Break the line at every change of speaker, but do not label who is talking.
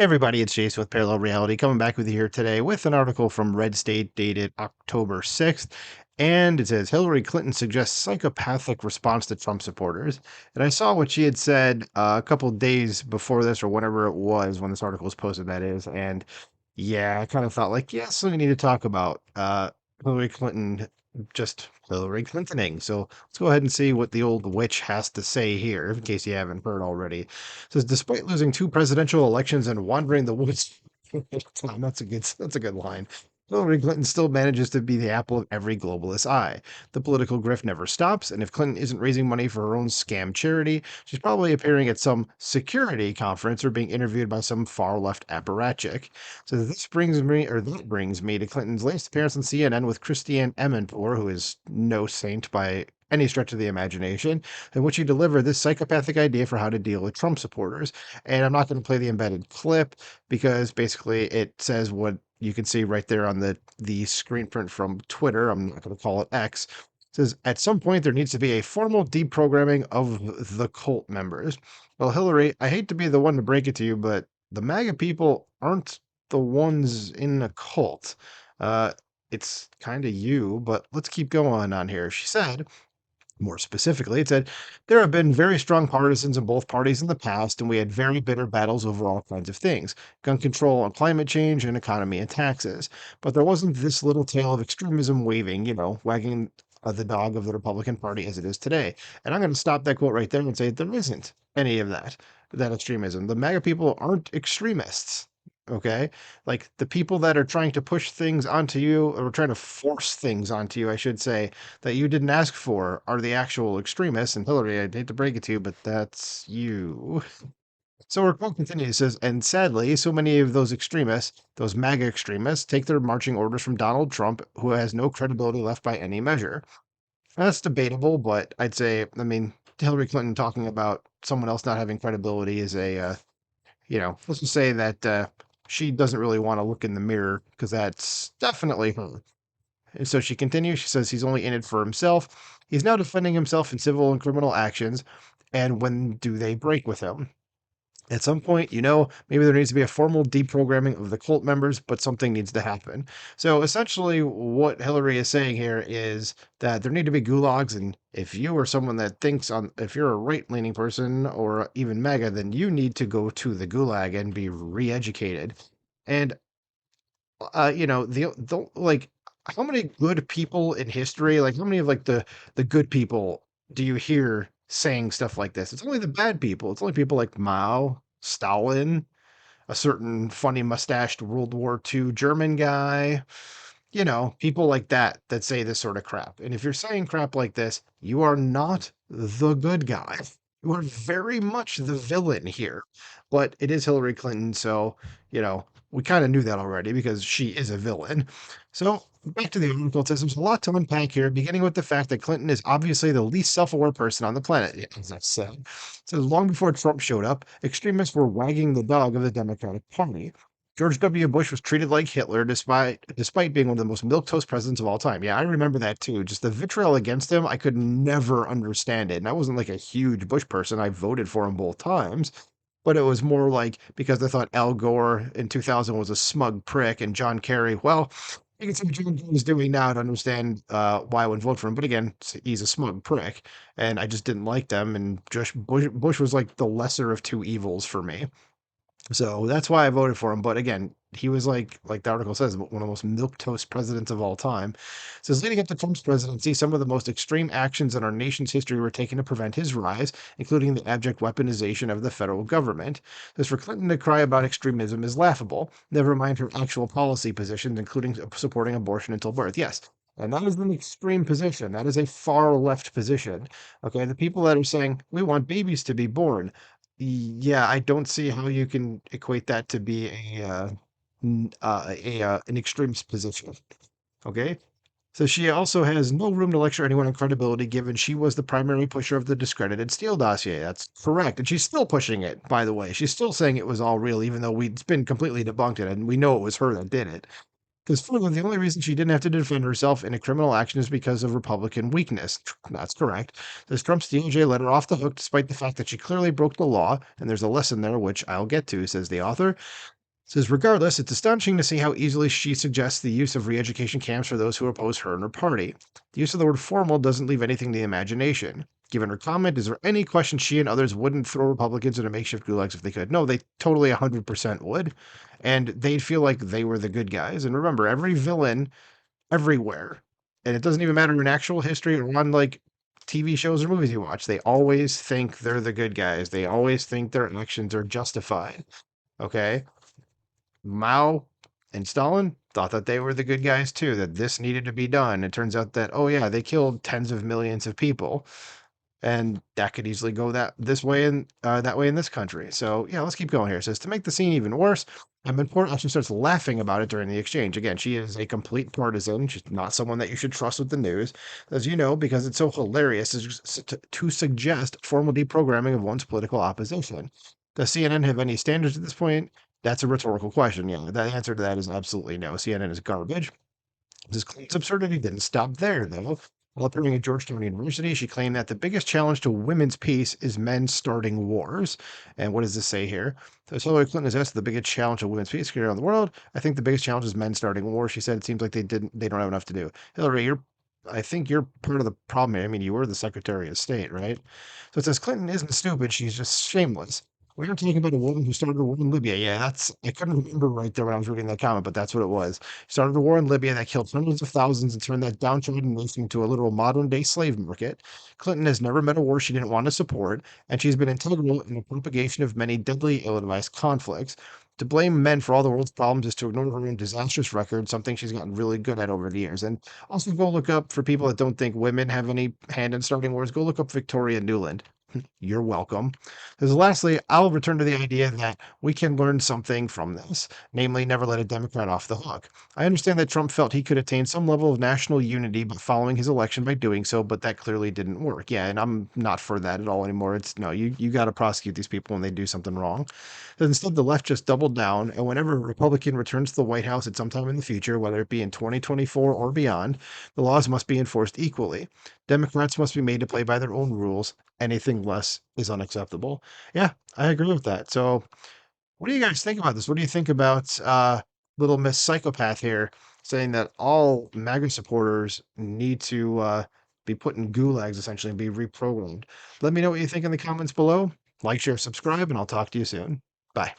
Hey everybody, it's Jason with Parallel Reality coming back with you here today with an article from Red State dated October 6th. And it says Hillary Clinton suggests psychopathic response to Trump supporters. And I saw what she had said a couple days before this, or whenever it was when this article was posted, that is. And yeah, I kind of thought, like, yes, we need to talk about Hillary Clinton, just Hillary Clintoning. So let's go ahead and see what the old witch has to say here, in case you haven't heard already. Says despite losing two presidential elections and wandering the woods, that's a good line. Hillary Clinton still manages to be the apple of every globalist's eye. The political grift never stops, and if Clinton isn't raising money for her own scam charity, she's probably appearing at some security conference or being interviewed by some far left apparatchik. So that brings me to Clinton's latest appearance on CNN with Christiane Amanpour, who is no saint by any stretch of the imagination, in which he delivered this psychopathic idea for how to deal with Trump supporters. And I'm not going to play the embedded clip because basically it says what you can see right there on the screen print from Twitter. I'm not going to call it X. It says at some point there needs to be a formal deprogramming of the cult members. Well, Hillary, I hate to be the one to break it to you, but the MAGA people aren't the ones in a cult. Uh, it's kind of you, but let's keep going on here. She said, more specifically, it said, there have been very strong partisans in both parties in the past, and we had very bitter battles over all kinds of things gun control and climate change and economy and taxes. But there wasn't this little tail of extremism waving, wagging the dog of the Republican Party as it is today. And I'm going to stop that quote right there and say there isn't any of that extremism. The MAGA people aren't extremists. Okay. Like the people that are trying to push things onto you or trying to force things onto you, I should say, that you didn't ask for are the actual extremists. And Hillary, I'd hate to break it to you, but that's you. So our quote continues, it says, and sadly, so many of those extremists, those MAGA extremists, take their marching orders from Donald Trump, who has no credibility left by any measure. That's debatable, but I'd say, I mean, Hillary Clinton talking about someone else not having credibility is let's just say that she doesn't really want to look in the mirror because that's definitely her. And so she continues. She says he's only in it for himself. He's now defending himself in civil and criminal actions. And when do they break with him? At some point, maybe there needs to be a formal deprogramming of the cult members, but something needs to happen. So essentially, what Hillary is saying here is that there need to be gulags. And if you are someone that if you're a right leaning person or even MAGA, then you need to go to the gulag and be re educated. And the like how many good people in history, like how many of like the good people do you hear saying stuff like this? It's only the bad people. It's only people like Mao, Stalin, a certain funny mustached World War II German guy, people like that say this sort of crap. And if you're saying crap like this, you are not the good guy. You are very much the villain here. But it is Hillary Clinton, so, we kind of knew that already because she is a villain. So back to the article, it says there's a lot to unpack here, beginning with the fact that Clinton is obviously the least self-aware person on the planet. Yeah, as I said. So long before Trump showed up, extremists were wagging the dog of the Democratic Party. George W. Bush was treated like Hitler despite being one of the most milquetoast presidents of all time. Yeah, I remember that too. Just the vitriol against him, I could never understand it. And I wasn't like a huge Bush person. I voted for him both times. But it was more like because I thought Al Gore in 2000 was a smug prick and John Kerry, well, you can see what John Kerry's doing now to understand why I would vote for him. But again, he's a smug prick. And I just didn't like them. And just Bush was like the lesser of two evils for me. So that's why I voted for him. But again, he was like the article says, one of the most milquetoast presidents of all time. It says leading up to Trump's presidency, some of the most extreme actions in our nation's history were taken to prevent his rise, including the abject weaponization of the federal government. As for Clinton to cry about extremism is laughable. Never mind her actual policy positions, including supporting abortion until birth. Yes. And that is an extreme position. That is a far left position. Okay. The people that are saying, we want babies to be born. Yeah, I don't see how you can equate that to be an extremist position. Okay, so she also has no room to lecture anyone on credibility, given she was the primary pusher of the discredited Steele dossier. That's correct, and she's still pushing it. By the way, she's still saying it was all real, even though it's been completely debunked it, and we know it was her that did it. Because further, the only reason she didn't have to defend herself in a criminal action is because of Republican weakness. That's correct. Says Trump's DOJ let her off the hook despite the fact that she clearly broke the law, and there's a lesson there which I'll get to, says the author. Says, regardless, it's astonishing to see how easily she suggests the use of re education camps for those who oppose her and her party. The use of the word formal doesn't leave anything to the imagination. Given her comment, is there any question she and others wouldn't throw Republicans into makeshift gulags if they could? No, they totally 100% would. And they'd feel like they were the good guys. And remember, every villain everywhere, and it doesn't even matter in actual history or on like TV shows or movies you watch, they always think they're the good guys. They always think their actions are justified. Okay? Mao and Stalin thought that they were the good guys too, that this needed to be done. It turns out that, oh yeah, they killed tens of millions of people. And that could easily go this way and that way in this country. So yeah, let's keep going here. It says to make the scene even worse, Port actually starts laughing about it during the exchange. Again, she is a complete partisan. She's not someone that you should trust with the news, as you know, because it's so hilarious to suggest formal deprogramming of one's political opposition. Does CNN have any standards at this point? That's a rhetorical question. Yeah, the answer to that is absolutely no. CNN is garbage. This claim's absurdity didn't stop there, though. While appearing at Georgetown University, she claimed that the biggest challenge to women's peace is men starting wars. And what does this say here? So Hillary Clinton is asked the biggest challenge to women's peace around the world. I think the biggest challenge is men starting wars. She said it seems like they don't have enough to do. Hillary, I think you're part of the problem here. I mean, you were the Secretary of State, right? So it says Clinton isn't stupid. She's just shameless. We are talking about a woman who started a war in Libya. Yeah, I couldn't remember right there when I was reading that comment, but that's what it was. Started a war in Libya that killed hundreds of thousands and turned that downtrodden nation into a literal modern day slave market. Clinton has never met a war she didn't want to support, and she's been integral in the propagation of many deadly, ill advised conflicts. To blame men for all the world's problems is to ignore her own disastrous record, something she's gotten really good at over the years. And also go look up, for people that don't think women have any hand in starting wars, go look up Victoria Newland. You're welcome. Because lastly, I'll return to the idea that we can learn something from this, namely, never let a Democrat off the hook. I understand that Trump felt he could attain some level of national unity by following his election by doing so, but that clearly didn't work. Yeah, and I'm not for that at all anymore. It's no, you got to prosecute these people when they do something wrong. But instead, the left just doubled down, and whenever a Republican returns to the White House at some time in the future, whether it be in 2024 or beyond, the laws must be enforced equally. Democrats must be made to play by their own rules. Anything less is unacceptable. Yeah, I agree with that. So, what do you guys think about this? What do you think about little Miss Psychopath here saying that all MAGA supporters need to be put in gulags essentially and be reprogrammed? Let me know what you think in the comments below. Like, share, subscribe, and I'll talk to you soon. Bye.